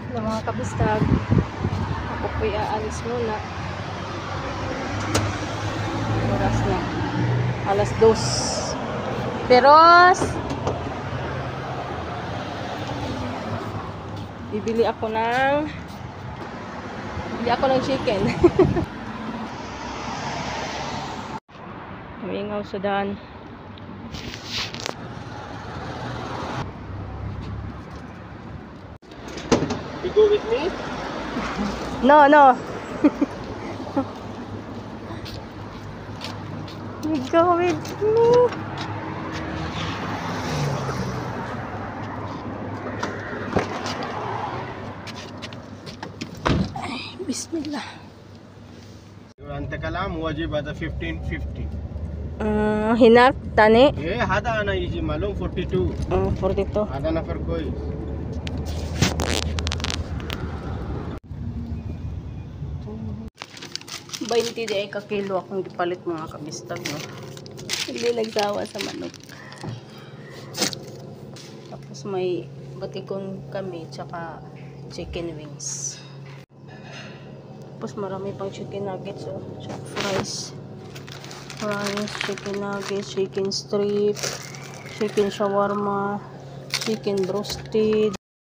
na mga kabistag. Ako po'y aalis muna. Oras na. 2:00. Peros! Bibili ako ng chicken. Humingaw sa daan. You go with me? No. You go with me. Ay, bismillah. أنت كلام واجب هذا 1550. Hinak, tani. إيه هذا أنا يجي معلوم 42. 42. هذا نفر كويس. 20 di ay kakilo akong gipalit mga kabistag, no? Hindi nagsawa sa manok. Tapos may batikon kami, tsaka chicken wings. Tapos marami pang chicken nuggets, oh. Tsaka fries, chicken nuggets, chicken strip, chicken shawarma, chicken broasted,